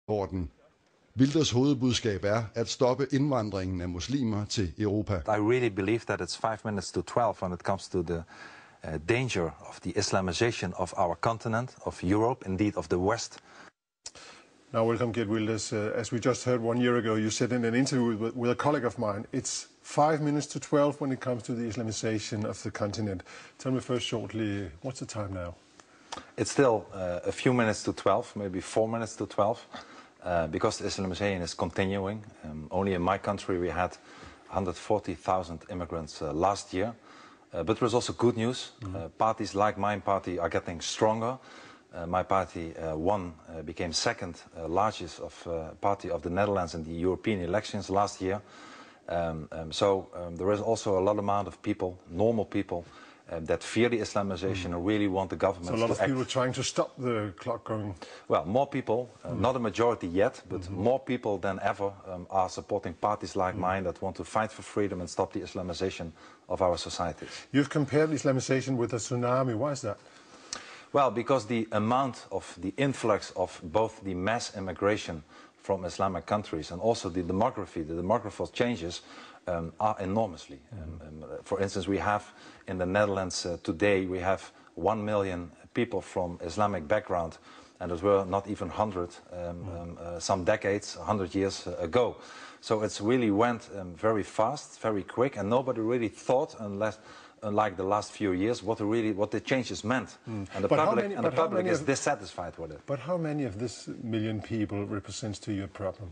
orden. Wilders hovedbudskab er at stoppe indvandringen af muslimer til Europa. I really believe that it's 5 minutes to 12 when it comes to the danger of the Islamization of our continent, of Europe, indeed of the West. Now, welcome, Geert Wilders. As we just heard 1 year ago, you said in an interview with a colleague of mine, it's 5 minutes to 12 when it comes to the Islamization of the continent. Tell me first shortly, what's the time now? It's still a few minutes to 12, maybe 4 minutes to 12, because the Islamization is continuing. Only in my country we had 140,000 immigrants last year. But there's also good news. Parties like my party are getting stronger. My party became second largest party of the Netherlands in the European elections last year. So there is also a lot amount of people, normal people, that fear the Islamization and really want the government to act. So a lot of people trying to stop the clock going? Well, more people, not a majority yet, but more people than ever are supporting parties like mine that want to fight for freedom and stop the Islamization of our societies. You've compared Islamization with a tsunami. Why is that? Well, because the amount of the influx of both the mass immigration from Islamic countries and also the demographical changes are enormously. For instance, we have in the Netherlands today, we have 1 million people from Islamic background, and there were not even 100 some decades, 100 years ago. So it's really went very fast, very quick, and nobody really thought, unlike the last few years, what the changes meant. And the public is dissatisfied with it. But how many of this million people represents to you a problem?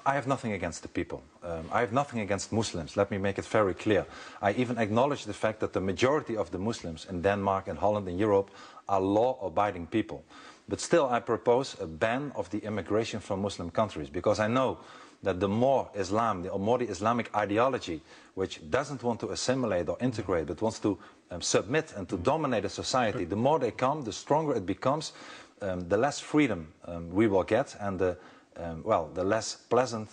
I have nothing against the people. I have nothing against Muslims. Let me make it very clear. I even acknowledge the fact that the majority of the Muslims in Denmark and Holland and Europe are law-abiding people. But still, I propose a ban of the immigration from Muslim countries, because I know that the more Islam, the more the Islamic ideology, which doesn't want to assimilate or integrate, but wants to submit and to dominate a society, the more they come, the stronger it becomes, the less freedom we will get, and the less pleasant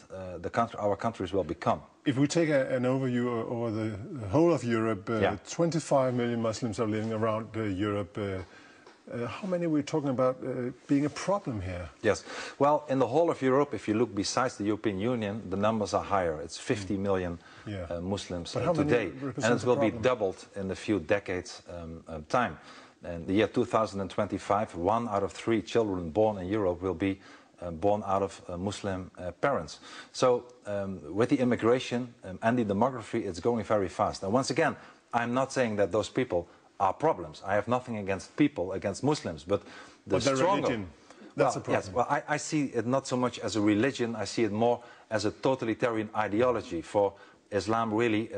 our countries will become. If we take an overview over the whole of Europe, 25 million Muslims are living around Europe. How many are we talking about being a problem here? Yes. Well, in the whole of Europe, if you look besides the European Union, the numbers are higher. It's 50 million Muslims today. And it will be doubled in a few decades' time. In the year 2025, 1 out of 3 children born in Europe will be born out of Muslim parents. So with the immigration and the demography, it's going very fast. And once again, I'm not saying that those people are problems. I have nothing against people, against Muslims, but the stronger religion, that's a problem. Yes, well, I see it not so much as a religion, I see it more as a totalitarian ideology. For Islam really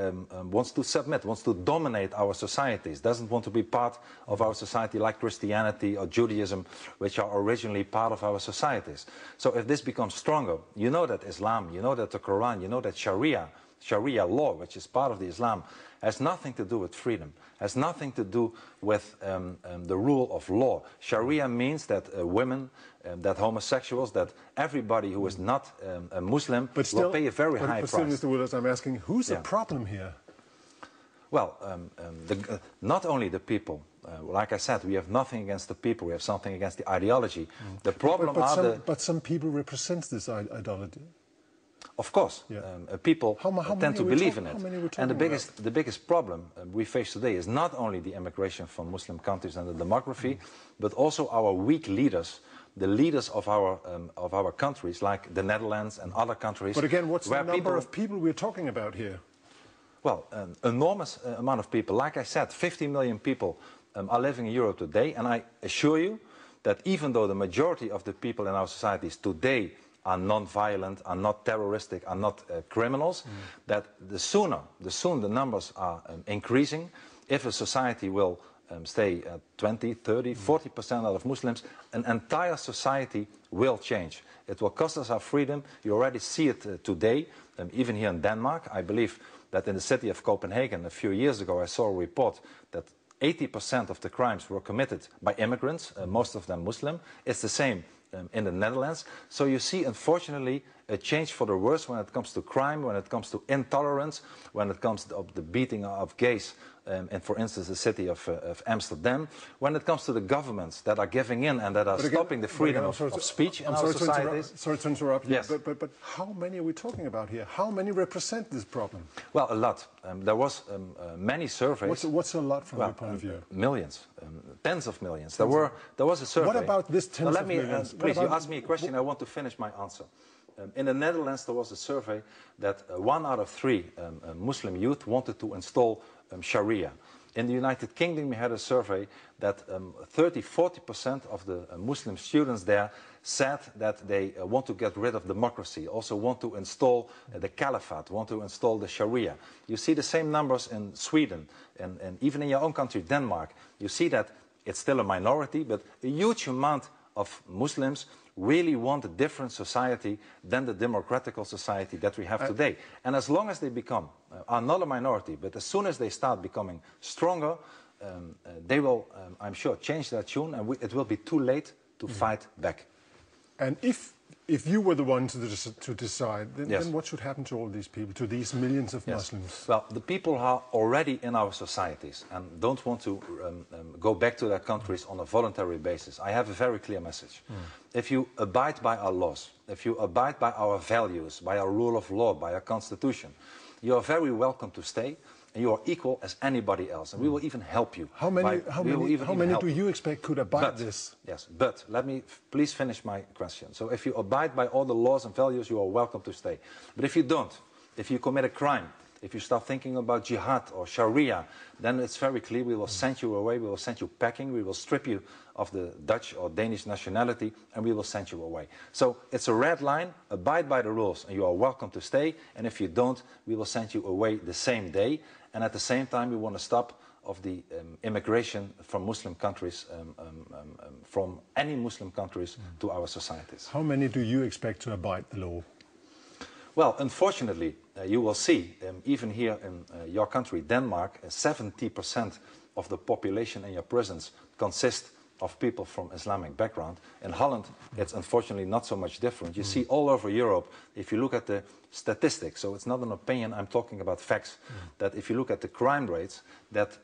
wants to submit, wants to dominate our societies, doesn't want to be part of our society like Christianity or Judaism, which are originally part of our societies. So if this becomes stronger, you know that Islam, you know that the Quran, you know that Sharia law, which is part of the Islam, has nothing to do with freedom, has nothing to do with the rule of law. Sharia means that women, that homosexuals, that everybody who is not a Muslim will pay a very high price. But still, Mr. Wilders, I'm asking, who's the problem here? Well, not only the people. Like I said, we have nothing against the people, we have something against the ideology. The problem but some people represent this ideology. Of course, people tend to believe in it. And the biggest problem we face today is not only the immigration from Muslim countries and the demography, but also our weak leaders, the leaders of our countries, like the Netherlands and other countries. But again, what's the number of people we're talking about here? Well, an enormous amount of people. Like I said, 50 million people are living in Europe today, and I assure you that even though the majority of the people in our societies today are non-violent, are not terroristic, are not criminals, that the sooner the numbers are increasing, if a society will stay at 20, 30, 40% out of Muslims, an entire society will change. It will cost us our freedom. You already see it today, even here in Denmark. I believe that in the city of Copenhagen a few years ago I saw a report that 80% of the crimes were committed by immigrants, most of them Muslim. It's the same in the Netherlands. So you see, unfortunately, a change for the worse when it comes to crime, when it comes to intolerance, when it comes to the beating of gays in, for instance, the city of Amsterdam. When it comes to the governments that are giving in and that are stopping the freedom of speech in our societies. Sorry to interrupt you, yes. but how many are we talking about here? How many represent this problem? Well, a lot. There was many surveys. What's a lot from your point of view? Millions, tens of millions. There was a survey. What about this tens now, of millions? Please, you asked me a question. I want to finish my answer. In the Netherlands, there was a survey that 1 out of 3 Muslim youth wanted to install Sharia. In the United Kingdom, we had a survey that 30–40% of the Muslim students there said that they want to get rid of democracy, also want to install the caliphate, want to install the Sharia. You see the same numbers in Sweden and even in your own country, Denmark. You see that it's still a minority, but a huge amount of Muslims really want a different society than the democratical society that we have today. And as long as they become, are not a minority, but as soon as they start becoming stronger, they will, I'm sure, change their tune, and it will be too late to fight back. And if you were the one to decide, then what should happen to all these people, to these millions of Muslims? Well, the people are already in our societies and don't want to go back to their countries on a voluntary basis. I have a very clear message. If you abide by our laws, if you abide by our values, by our rule of law, by our constitution, you are very welcome to stay. And you are equal as anybody else, and we will even help you. How many do you expect could abide this? Yes, but let me please finish my question. So if you abide by all the laws and values, you are welcome to stay. But if you don't, if you commit a crime, if you start thinking about jihad or Sharia, then it's very clear we will send you away, we will send you packing, we will strip you of the Dutch or Danish nationality, and we will send you away. So it's a red line, abide by the rules, and you are welcome to stay, and if you don't, we will send you away the same day, and at the same time we want to stop of the immigration from Muslim countries, from any Muslim countries to our societies. How many do you expect to abide the law? Well, unfortunately, you will see, even here in your country, Denmark, 70% of the population in your prisons consist of people from Islamic background. In Holland, it's unfortunately not so much different. You see all over Europe, if you look at the statistics, so it's not an opinion, I'm talking about facts, that if you look at the crime rates, that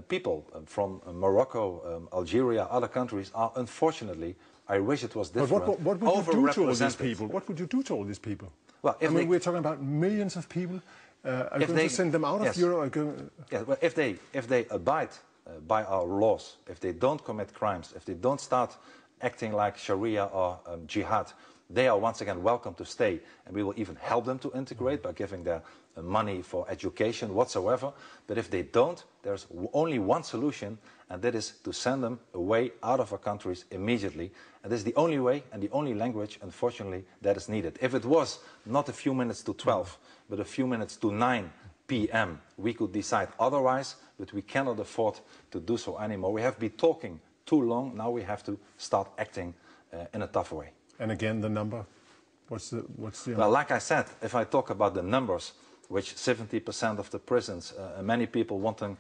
people from Morocco, Algeria, other countries are unfortunately, I wish it was different, but what would you do to all these people? What would you do to all these people? Well, I mean, we're talking about millions of people. Are you going to send them out of Europe? Yes, well, if they abide by our laws, if they don't commit crimes, if they don't start acting like Sharia or jihad, they are once again welcome to stay, and we will even help them to integrate by giving them money for education whatsoever. But if they don't, there's only one solution, and that is to send them away out of our countries immediately. And this is the only way and the only language, unfortunately, that is needed. If it was not a few minutes to 12, but a few minutes to 9 p.m., we could decide otherwise, but we cannot afford to do so anymore. We have been talking too long, now we have to start acting in a tough way. And again, the number? What's the Well, like I said, if I talk about the numbers, which 70% of the prisons, many people wanting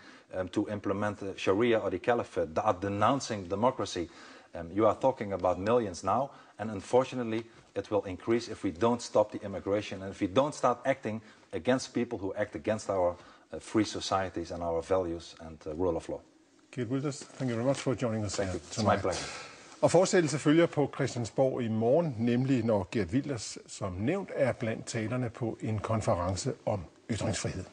to implement the Sharia or the Caliphate, are denouncing democracy, you are talking about millions now, and unfortunately it will increase if we don't stop the immigration and if we don't start acting against people who act against our free societies and our values and rule of law. Geert Wilders, thank you very much for joining us. Thank you. It's my pleasure. Og fortsættelse følger på Christiansborg i morgen, nemlig når Geert Wilders, som nævnt, er blandt talerne på en konference om ytringsfrihed.